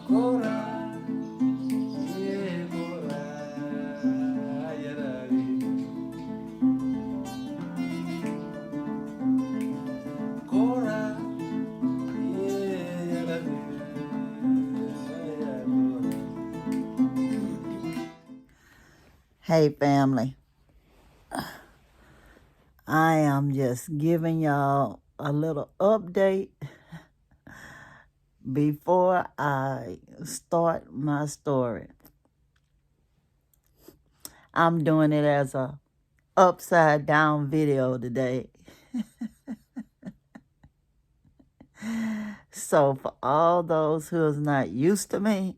Cora, yeah, Cora, yeah, Cora, yeah, Hey family, I am just giving y'all a little update before I start my story. I'm doing it as a upside down video today. So for all those who is not used to me,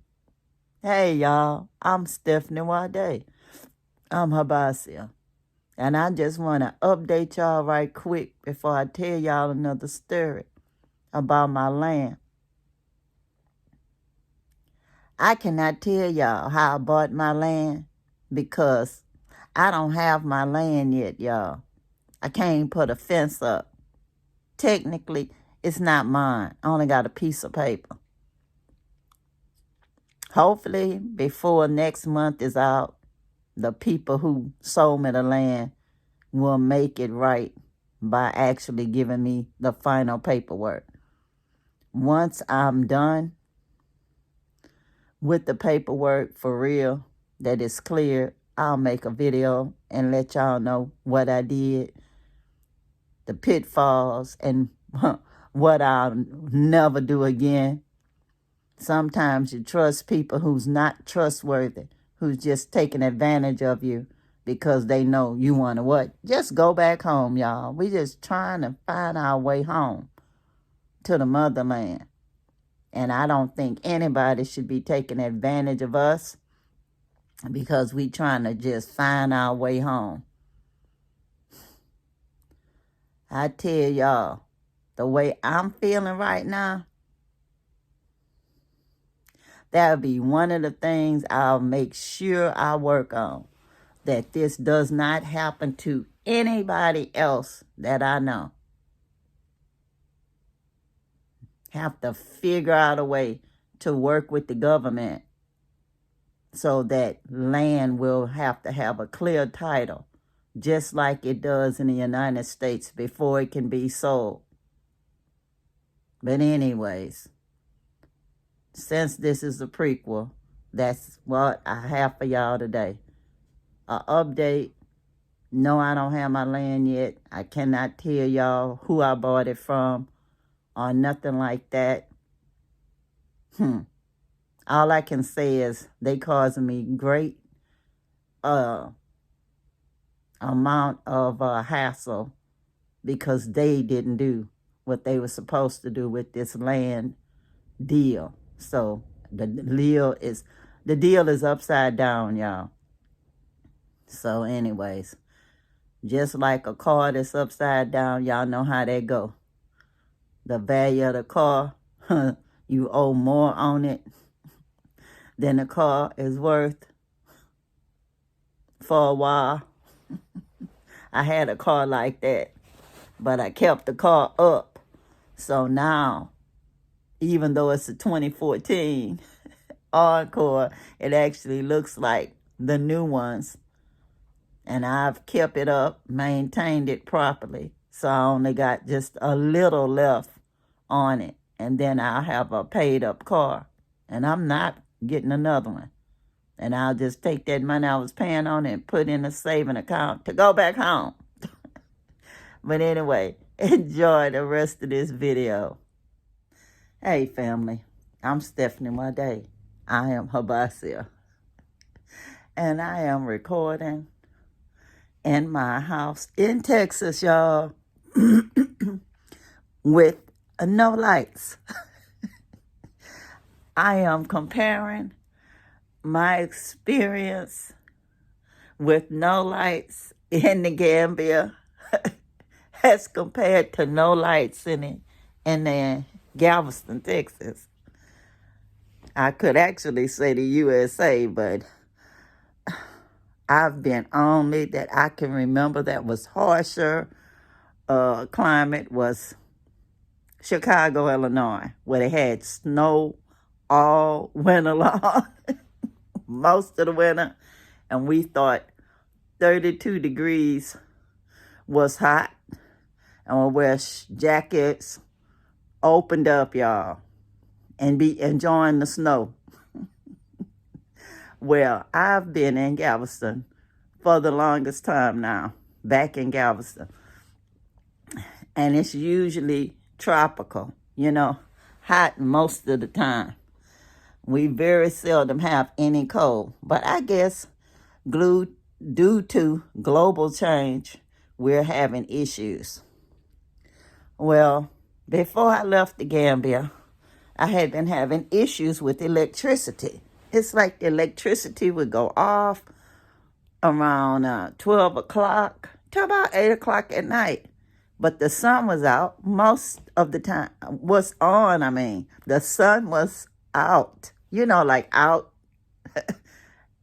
hey y'all, I'm Stephanie Wade. I'm Habasia. And I just want to update y'all right quick before I tell y'all another story about my land. I cannot tell y'all how I bought my land because I don't have my land yet, y'all. I can't put a fence up. Technically, it's not mine. I only got a piece of paper. Hopefully, before next month is out, the people who sold me the land will make it right by actually giving me the final paperwork. Once I'm done with the paperwork for real, that is clear, I'll make a video and let y'all know what I did, the pitfalls, and what I'll never do again. Sometimes you trust people who's not trustworthy, who's just taking advantage of you because they know you want to what? Just go back home, y'all. We just trying to find our way home to the motherland. And I don't think anybody should be taking advantage of us because we trying to just find our way home. I tell y'all, the way I'm feeling right now, that'll be one of the things I'll make sure I work on, that this does not happen to anybody else that I know. Have to figure out a way to work with the government so that land will have to have a clear title, just like it does in the United States before it can be sold. But anyways, since this is a prequel, that's what I have for y'all today. An update. No, I don't have my land yet. I cannot tell y'all who I bought it from or nothing like that. All I can say is they causing me great amount of hassle because they didn't do what they were supposed to do with this land deal. So the deal is upside down, y'all. So anyways, just like a car that's upside down, y'all know how that go. The value of the car, you owe more on it than the car is worth for a while. I had a car like that, but I kept the car up. So now, even though it's a 2014 Encore, it actually looks like the new ones. And I've kept it up, maintained it properly. So I only got just a little left on it. And then I'll have a paid up car. And I'm not getting another one. And I'll just take that money I was paying on it and put in a saving account to go back home. But anyway, enjoy the rest of this video. Hey family, I'm Stephanie Wade. I am Habasia. And I am recording in my house in Texas, y'all, with no lights. I am comparing my experience with no lights in the Gambia as compared to no lights in Galveston, Texas. I could actually say the USA, but I've been only that I can remember that was harsher climate was Chicago, Illinois, where they had snow all winter long, most of the winter. And we thought 32 degrees was hot. And we'll wear jackets, opened up, y'all, and be enjoying the snow. Well, I've been in Galveston for the longest time now, back in Galveston. And it's usually tropical, hot most of the time. We very seldom have any cold. But I guess due to global change, we're having issues. Well, before I left the Gambia, I had been having issues with electricity. It's like the electricity would go off around 12 o'clock to about 8 o'clock at night. But the sun was out most of the time. Was on, The sun was out. Like out.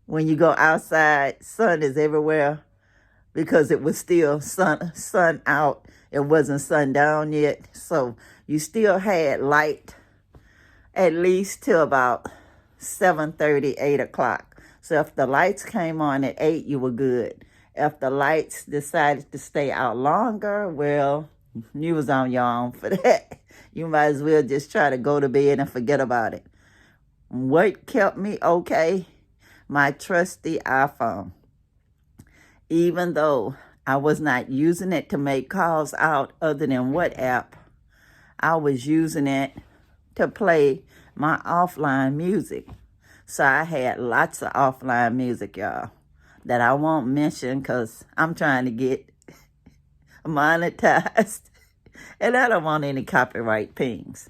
When you go outside, sun is everywhere because it was still sun out. It wasn't sundown yet. So you still had light at least till about 7:30, 8 o'clock. So if the lights came on at 8, you were good. If the lights decided to stay out longer, well, you was on your own for that. You might as well just try to go to bed and forget about it. What kept me okay? My trusty iPhone. Even though I was not using it to make calls out other than WhatsApp, I was using it to play my offline music. So I had lots of offline music, y'all, that I won't mention because I'm trying to get monetized. And I don't want any copyright pings.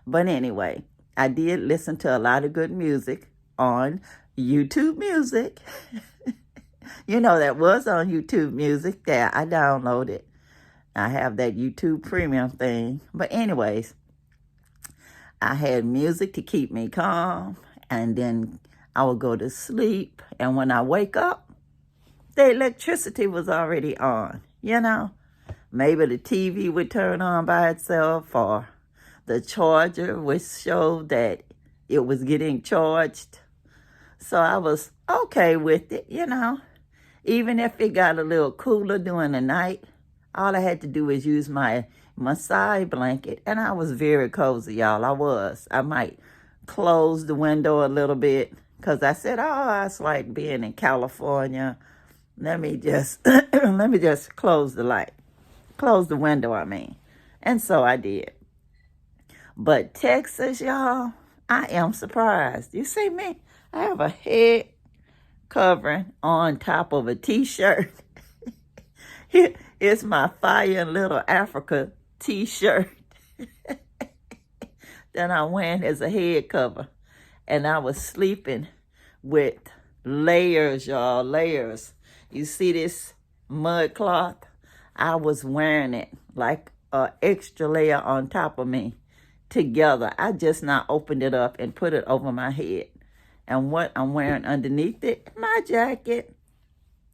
But anyway, I did listen to a lot of good music on YouTube Music. That was on YouTube Music that I downloaded. I have that YouTube Premium thing. But anyways, I had music to keep me calm. And then I would go to sleep. And when I wake up, the electricity was already on, Maybe the TV would turn on by itself, or the charger would show that it was getting charged. So I was okay with it, Even if it got a little cooler during the night, all I had to do was use my side blanket, and I was very cozy, y'all. I might close the window a little bit, because I said, it's like being in California. Let me just close the window, And so I did. But Texas, y'all, I am surprised. You see me? I have a head covering on top of a t-shirt. It's my Fire in Little Africa t-shirt that I'm wearing as a head cover. And I was sleeping with layers, y'all, layers. You see this mud cloth? I was wearing it like an extra layer on top of me together. I just not opened it up and put it over my head. And what I'm wearing underneath it, my jacket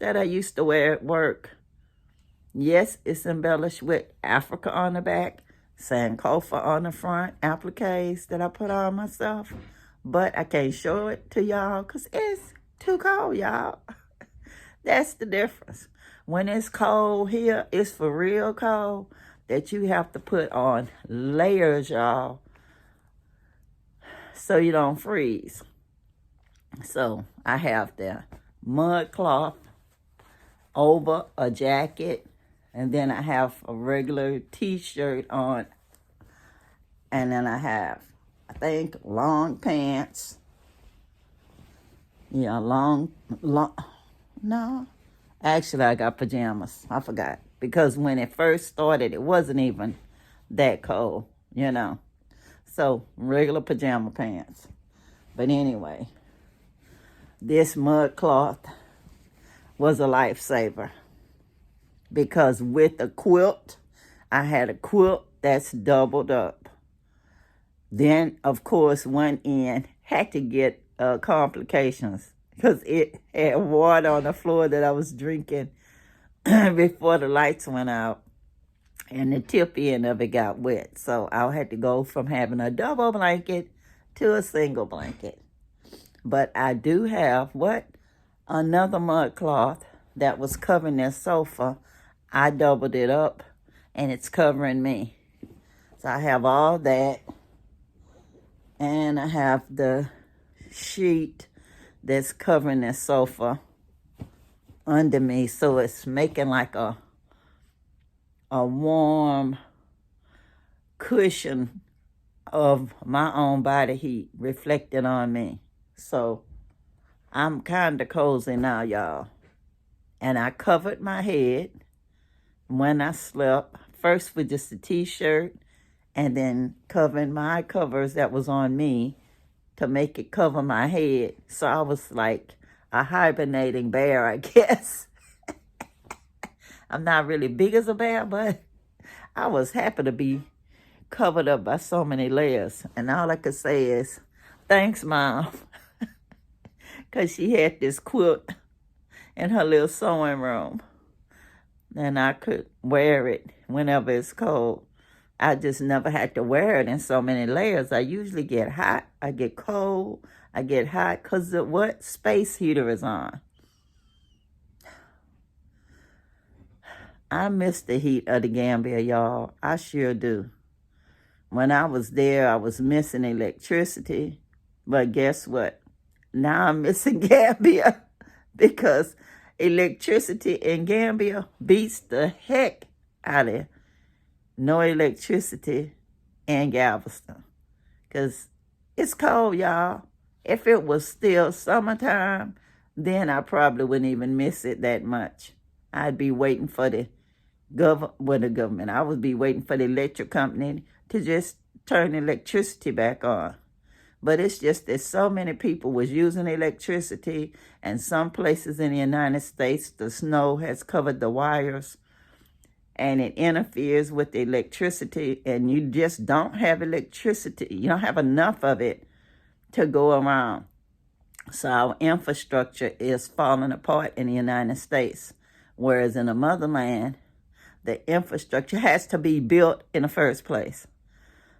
that I used to wear at work. Yes, it's embellished with Africa on the back, Sankofa on the front, appliques that I put on myself. But I can't show it to y'all because it's too cold, y'all. That's the difference. When it's cold here, it's for real cold, that you have to put on layers, y'all, so you don't freeze. So I have the mud cloth over a jacket, and then I have a regular t-shirt on, and then I have, I think, long pants. Yeah, no. Actually, I got pajamas. I forgot. Because when it first started, it wasn't even that cold, So, regular pajama pants. But anyway, this mud cloth was a lifesaver. Because with a quilt, I had a quilt that's doubled up. Then, of course, one end had to get complications because it had water on the floor that I was drinking before the lights went out, and the tip end of it got wet. So I had to go from having a double blanket to a single blanket. But I do have another mud cloth that was covering this sofa. I doubled it up and it's covering me. So I have all that. And I have the sheet that's covering this sofa under me. So it's making like a warm cushion of my own body heat reflected on me. So I'm kind of cozy now, y'all. And I covered my head when I slept, first with just a t-shirt, and then covering my covers that was on me to make it cover my head. So I was like a hibernating bear, I guess. I'm not really big as a bear, but I was happy to be covered up by so many layers. And all I could say is, thanks, Mom. Because she had this quilt in her little sewing room. And I could wear it whenever it's cold. I just never had to wear it in so many layers. I usually get hot, I get cold, I get hot because of what space heater is on. I miss the heat of the Gambia, y'all. I sure do. When I was there, I was missing electricity. But guess what? Now I'm missing Gambia because electricity in Gambia beats the heck out of no electricity in Galveston. Because it's cold, y'all. If it was still summertime, then I probably wouldn't even miss it that much. I'd be waiting for the government. I would be waiting for the electric company to just turn electricity back on. But it's just that so many people was using electricity, and some places in the United States, the snow has covered the wires, and it interferes with the electricity, and you just don't have electricity. You don't have enough of it to go around. So our infrastructure is falling apart in the United States, whereas in the motherland, the infrastructure has to be built in the first place.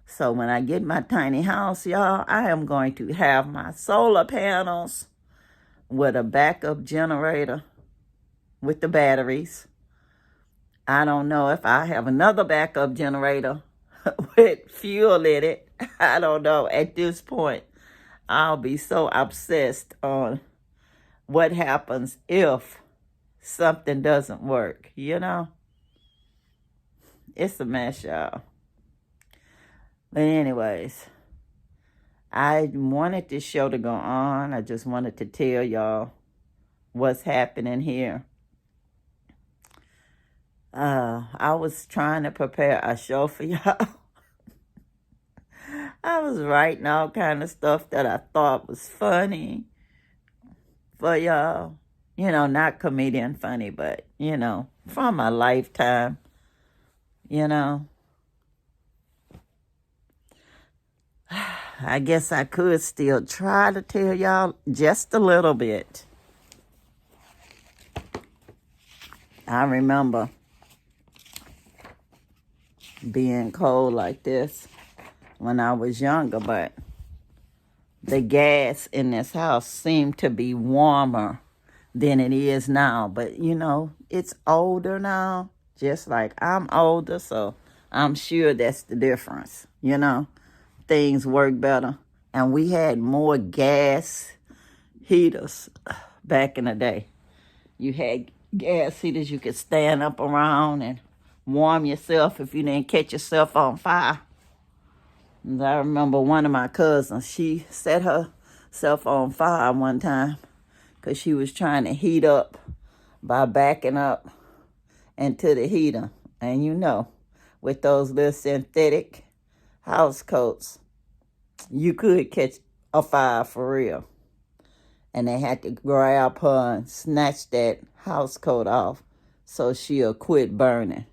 So when I get my tiny house, y'all, I am going to have my solar panels with a backup generator with the batteries. I don't know if I have another backup generator with fuel in it. I don't know. At this point, I'll be so obsessed on what happens if something doesn't work, you know? It's a mess, y'all. But anyways, I wanted this show to go on. I just wanted to tell y'all what's happening here. I was trying to prepare a show for y'all. I was writing all kind of stuff that I thought was funny for y'all. You know, not comedian funny, but, you know, from my lifetime, you know. I guess I could still try to tell y'all just a little bit. I remember being cold like this when I was younger, but the gas in this house seemed to be warmer than it is now. But, you know, it's older now, just like I'm older, so I'm sure that's the difference, you know. Things work better. And we had more gas heaters back in the day. You had gas heaters you could stand up around and warm yourself if you didn't catch yourself on fire. And I remember one of my cousins, she set herself on fire one time because she was trying to heat up by backing up into the heater. And you know, with those little synthetic house coats, you could catch a fire for real. And they had to grab her and snatch that house coat off so she'll quit burning.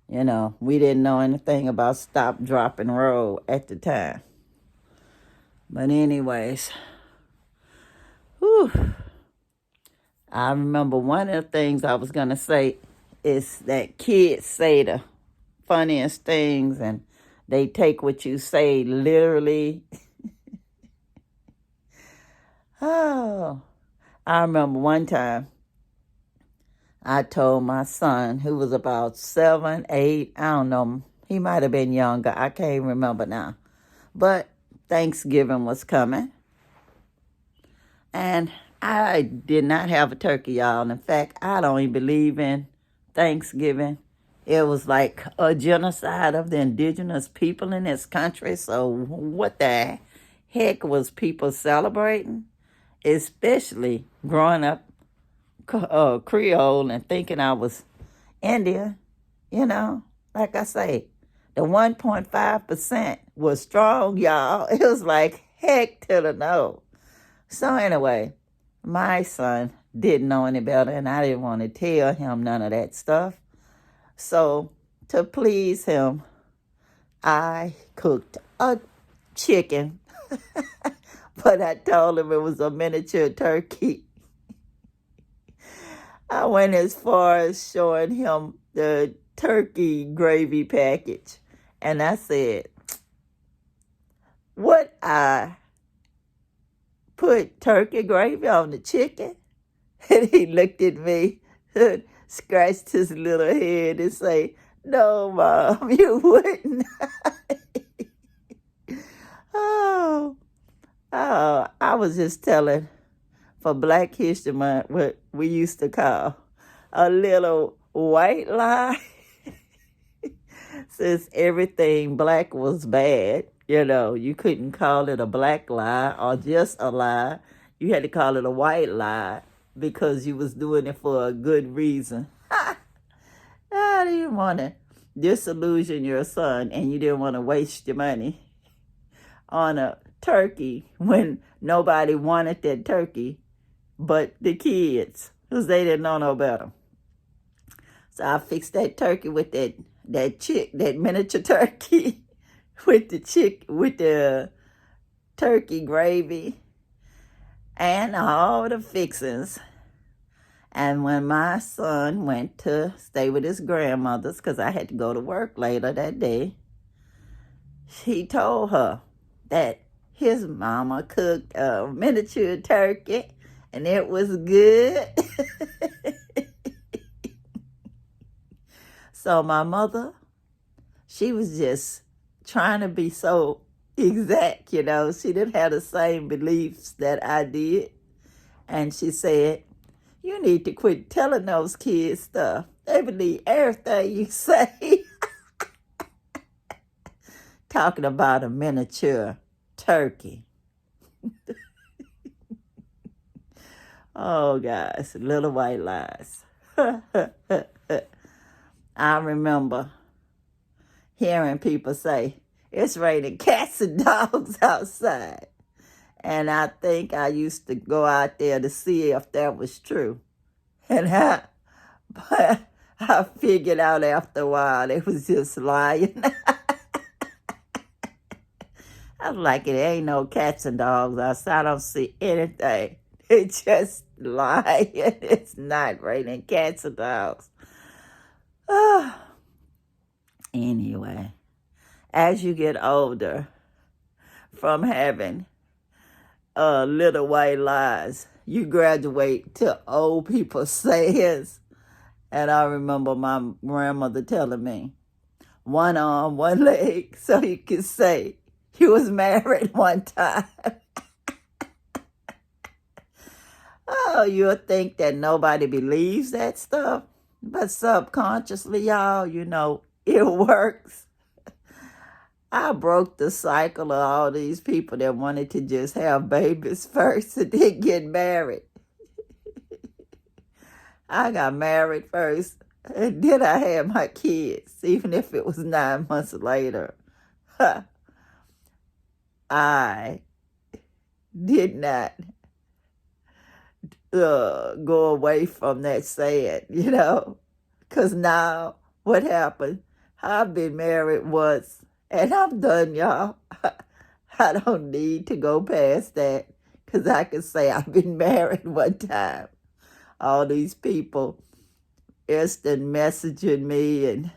You know, we didn't know anything about stop, drop, and roll at the time. But anyways, whew, I remember one of the things I was going to say is that kids say the funniest things and they take what you say literally. Oh, I remember one time I told my son, who was about 7, 8, I don't know, he might have been younger, I can't remember now. But Thanksgiving was coming, and I did not have a turkey, y'all. In fact, I don't even believe in Thanksgiving. It was like a genocide of the indigenous people in this country, so what the heck was people celebrating? Especially growing up Creole and thinking I was Indian, like I say, the 1.5% was strong, y'all. It was like heck to the no. So anyway, my son didn't know any better, and I didn't want to tell him none of that stuff. So to please him, I cooked a chicken, but I told him it was a miniature turkey. I went as far as showing him the turkey gravy package. And I said, "What, I put turkey gravy on the chicken?" And he looked at me, scratched his little head and say, "No, Mom, you wouldn't." I was just telling, for Black History Month, what we used to call a little white lie. Since everything black was bad, you couldn't call it a black lie or just a lie. You had to call it a white lie because you was doing it for a good reason. I didn't want to disillusion your son, and you didn't want to waste your money on a turkey when nobody wanted that turkey but the kids, because they didn't know no better. So I fixed that turkey with that miniature turkey with the turkey gravy and all the fixings. And when my son went to stay with his grandmother's, because I had to go to work later that day, he told her that his mama cooked a miniature turkey and it was good. So my mother, she was just trying to be so exact, She didn't have the same beliefs that I did. And she said, "You need to quit telling those kids stuff. They believe everything you say." Talking about a miniature turkey. Oh, guys, little white lies. I remember hearing people say, "It's raining cats and dogs outside." And I think I used to go out there to see if that was true. But I figured out after a while it was just lying. I was like, it ain't no cats and dogs outside. I don't see anything. It's just lying. It's not raining cats and dogs. Anyway, as you get older, from having little white lies, you graduate to old people sayings. And I remember my grandmother telling me, one arm, one leg, so you could say you was married one time. Oh, you'll think that nobody believes that stuff. But subconsciously, y'all, it works. I broke the cycle of all these people that wanted to just have babies first and then get married. I got married first, and then I had my kids, even if it was 9 months later. I did not go away from that saying, because now what happened? I've been married once, and I'm done, y'all. I don't need to go past that, because I can say I've been married one time. All these people instant messaging me and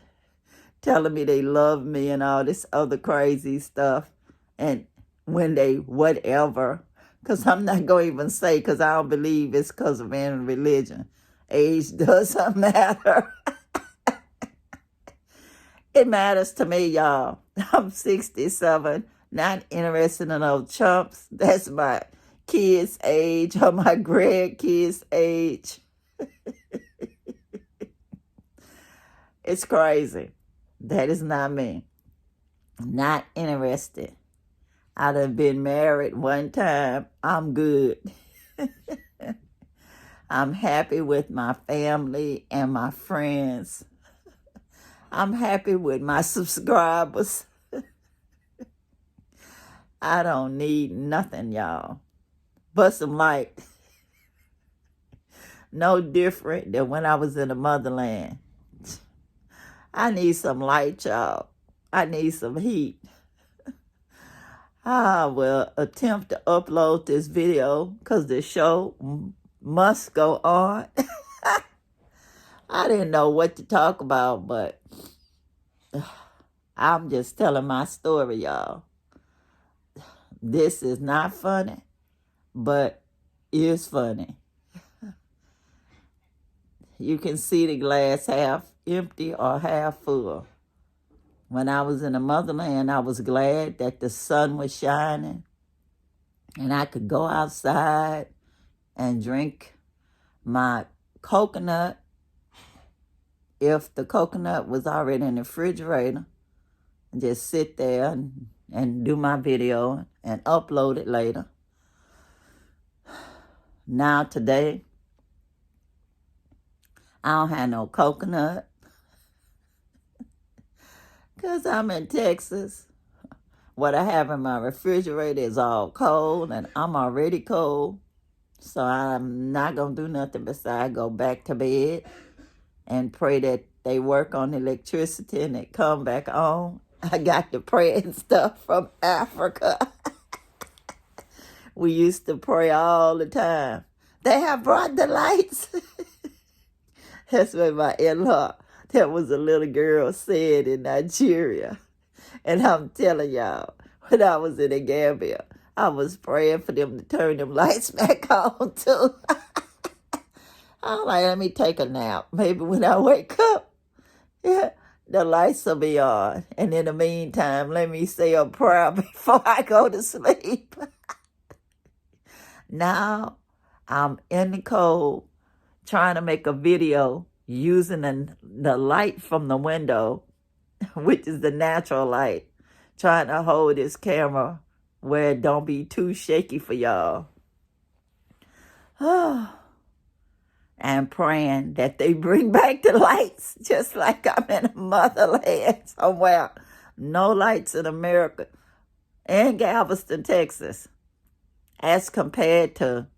telling me they love me and all this other crazy stuff. And when they whatever, Because I'm not going to even say, because I don't believe it's because of any religion. Age doesn't matter. It matters to me, y'all. I'm 67, not interested in those chumps. That's my kids' age or my grandkids' age. It's crazy. That is not me. Not interested. I done been married one time. I'm good. I'm happy with my family and my friends. I'm happy with my subscribers. I don't need nothing, y'all, but some light. No different than when I was in the motherland. I need some light, y'all. I need some heat. I will attempt to upload this video because the show must go on. I didn't know what to talk about, but I'm just telling my story, y'all. This is not funny, but it's funny. You can see the glass half empty or half full. When I was in the motherland, I was glad that the sun was shining and I could go outside and drink my coconut. If the coconut was already in the refrigerator, and just sit there and do my video and upload it later. Now today, I don't have no coconut because I'm in Texas. What I have in my refrigerator is all cold, and I'm already cold. So I'm not going to do nothing besides go back to bed and pray that they work on electricity and it come back on. I got the praying stuff from Africa. We used to pray all the time. They have brought the lights. That's what my in-law, that was a little girl, said in Nigeria. And I'm telling y'all, when I was in the Gambia, I was praying for them to turn them lights back on too. I'm like, let me take a nap. Maybe when I wake up, yeah, the lights will be on. And in the meantime, let me say a prayer before I go to sleep. Now, I'm in the cold trying to make a video using the light from the window, which is the natural light, trying to hold this camera where it don't be too shaky for y'all. And praying that they bring back the lights, just like I'm in a motherland somewhere. No lights in America and Galveston, Texas, as compared to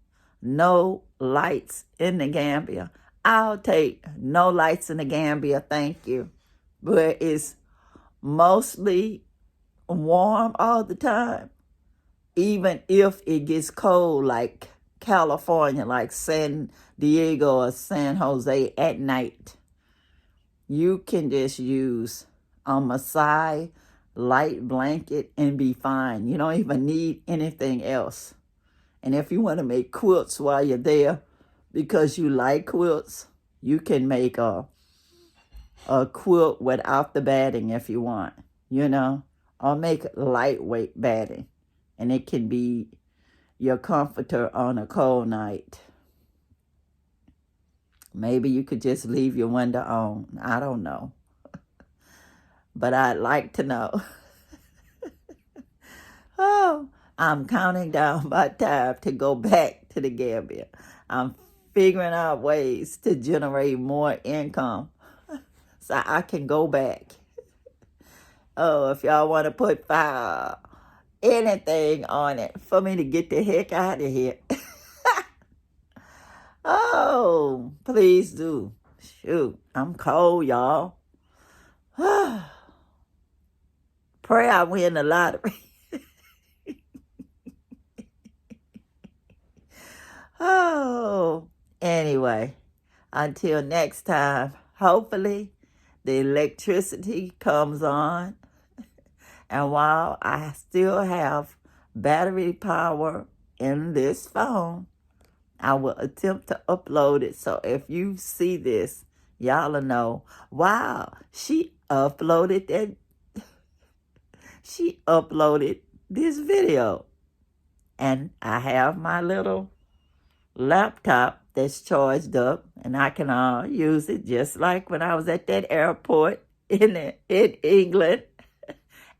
no lights in the Gambia. I'll take no lights in the Gambia, thank you. But it's mostly warm all the time, even if it gets cold like California, like San Diego or San Jose at night. You can just use a Maasai light blanket and be fine. You don't even need anything else. And if you want to make quilts while you're there, because you like quilts, you can make a quilt without the batting if you want, or make lightweight batting. And it can be your comforter on a cold night. Maybe you could just leave your window on. I don't know. But I'd like to know. Oh, I'm counting down my time to go back to the Gambia. I'm figuring out ways to generate more income so I can go back. Oh, if y'all want to put anything on it for me to get the heck out of here. Oh, please do. Shoot, I'm cold, y'all. Pray I win the lottery. Oh, anyway, until next time, hopefully the electricity comes on. And while I still have battery power in this phone. I will attempt to upload it. So if you see this, y'all will know, wow, she uploaded this video. And I have my little laptop that's charged up, and I can use it just like when I was at that airport in England,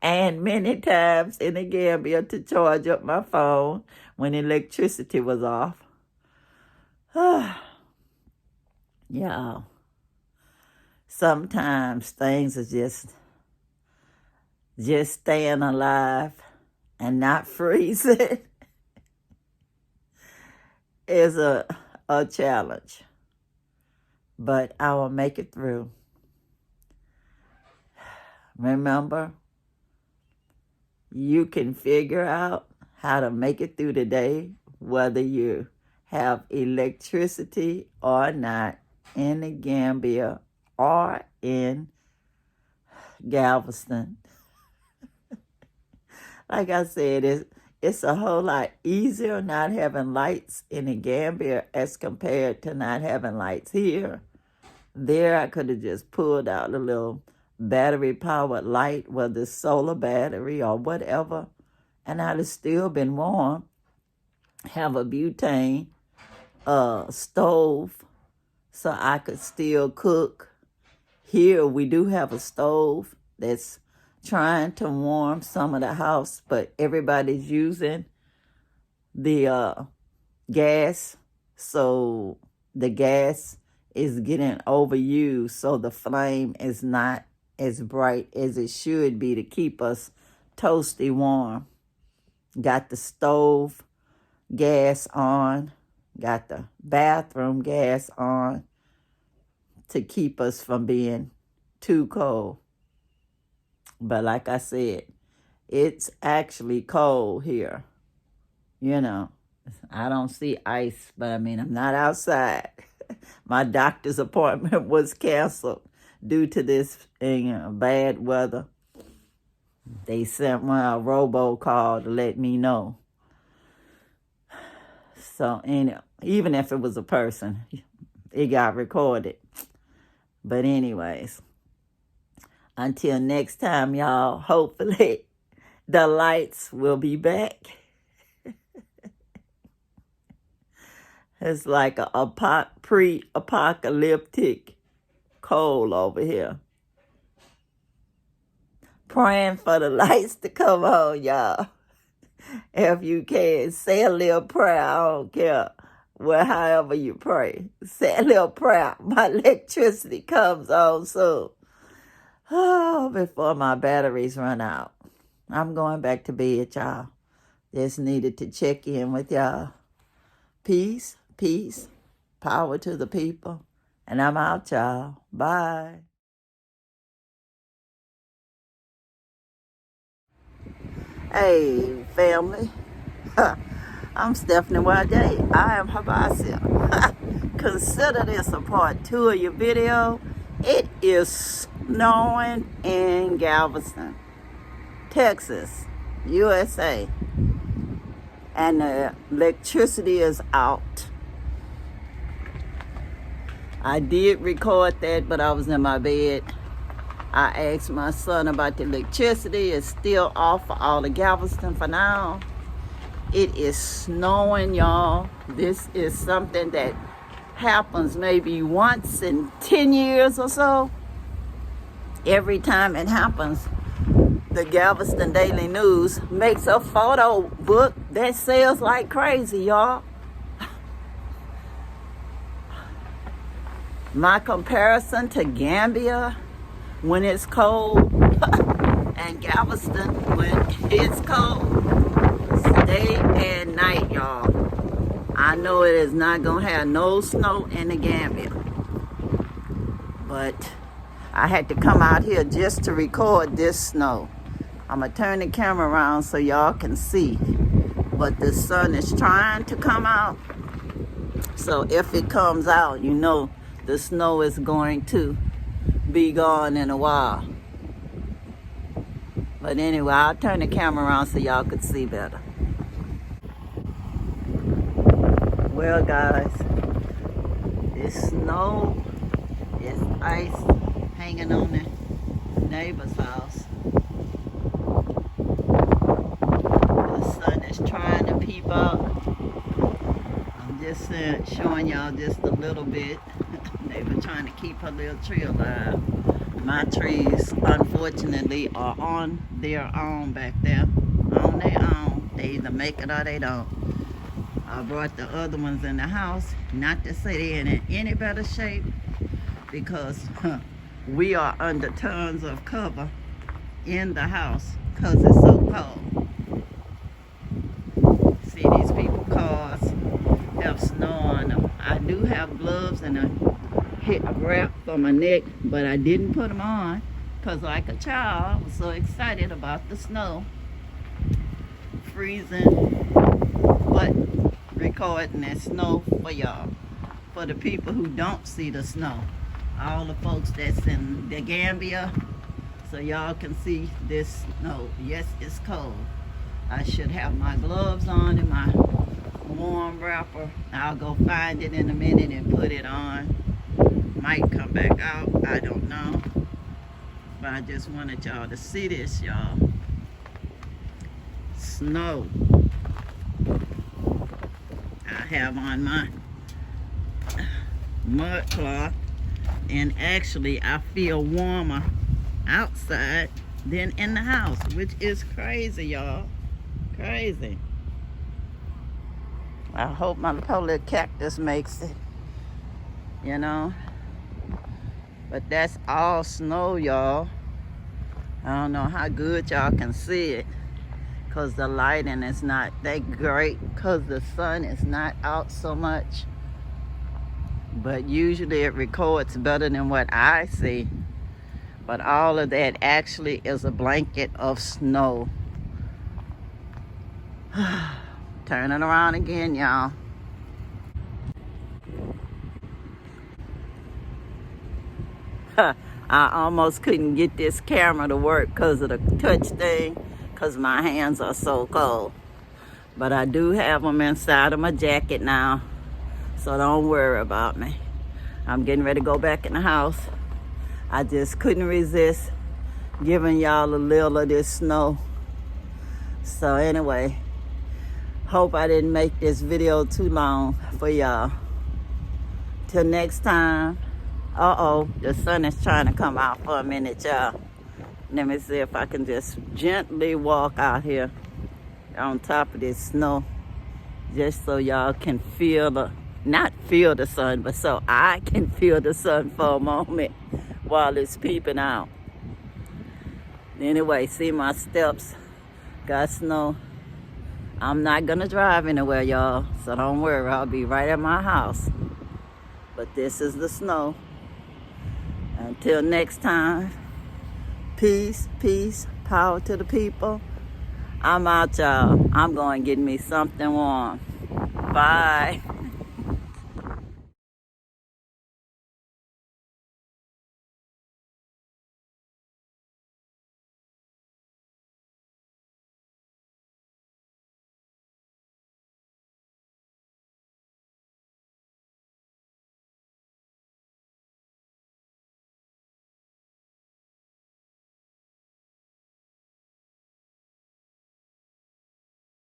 and many times in the Gambia to charge up my phone when electricity was off. Y'all, sometimes things are just staying alive and not freezing is a challenge. But I will make it through. Remember, you can figure out how to make it through the day, whether you have electricity or not in the Gambia or in Galveston. Like I said, it's a whole lot easier not having lights in the Gambia as compared to not having lights here. There, I could have just pulled out a little battery-powered light, whether it's solar battery or whatever, and I'd have still been warm. Have a butane stove so I could still cook. Here, we do have a stove that's trying to warm some of the house, but everybody's using the gas, so the gas is getting overused, so the flame is not as bright as it should be to keep us toasty warm. Got the stove gas on, got the bathroom gas on to keep us from being too cold. But like I said, it's actually cold here. You know, I don't see ice, but I mean, I'm not outside. My doctor's appointment was canceled due to this bad weather. They sent me a robocall to let me know. So, even if it was a person, it got recorded. But anyways, until next time, y'all, hopefully the lights will be back. It's like a pre-apocalyptic cold over here. Praying for the lights to come on, y'all. If you can, say a little prayer. I don't care. Well, however you pray. Say a little prayer. My electricity comes on soon. Oh, before my batteries run out. I'm going back to bed, y'all. Just needed to check in with y'all. Peace, peace, power to the people. And I'm out, y'all. Bye. Hey, family. I'm Stephanie Wade. I am Habasia. Consider this a part 2 of your video. It is snowing in Galveston, Texas, USA. And the electricity is out. I did record that, but I was in my bed. I asked my son about the electricity. It's still off for all of Galveston for now. It is snowing, y'all. This is something that happens maybe once in 10 years or so. Every time it happens, the Galveston Daily News makes a photo book that sells like crazy, y'all. My comparison to Gambia when it's cold and Galveston when it's cold, day and night, y'all. I know it is not going to have no snow in the Gambia, but I had to come out here just to record this snow. I'm going to turn the camera around so y'all can see. But the sun is trying to come out. So if it comes out, you know the snow is going to be gone in a while. But anyway, I'll turn the camera around so y'all could see better. Well, guys, it's snow, it's ice hanging on the neighbor's house. The sun is trying to peep out. I'm just showing y'all just a little bit. They were trying to keep her little tree alive. My trees, unfortunately, are on their own back there. On their own. They either make it or they don't. I brought the other ones in the house, not to say they're in any better shape, because we are under tons of cover in the house because it's so cold. See, these people cars have snow on them. I do have gloves and a wrap for my neck, but I didn't put them on because like a child, I was so excited about the snow. Freezing, but recording that snow for y'all, for the people who don't see the snow, all the folks that's in the Gambia, so y'all can see this snow. Yes, it's cold. I should have my gloves on and my warm wrapper. I'll go find it in a minute and put it on. Might come back out, I don't know, but I just wanted y'all to see this, y'all. Snow. I have on my mud cloth, and actually I feel warmer outside than in the house, which is crazy, y'all. Crazy. I hope my little cactus makes it, you know. But that's all snow, y'all. I don't know how good y'all can see it, because the lighting is not that great because the sun is not out so much. But usually it records better than what I see. But all of that actually is a blanket of snow. Turning around again, y'all. I almost couldn't get this camera to work because of the touch thing, because my hands are so cold. But I do have them inside of my jacket now, so don't worry about me. I'm getting ready to go back in the house. I just couldn't resist giving y'all a little of this snow. So anyway, hope I didn't make this video too long for y'all. Till next time. Uh-oh, the sun is trying to come out for a minute, y'all. Let me see if I can just gently walk out here on top of this snow, just so y'all can feel not feel the sun, but so I can feel the sun for a moment while it's peeping out. Anyway, see my steps, got snow. I'm not gonna drive anywhere, y'all, so don't worry, I'll be right at my house. But this is the snow. Until next time, peace, peace, power to the people. I'm out, y'all. I'm going to get me something warm. Bye.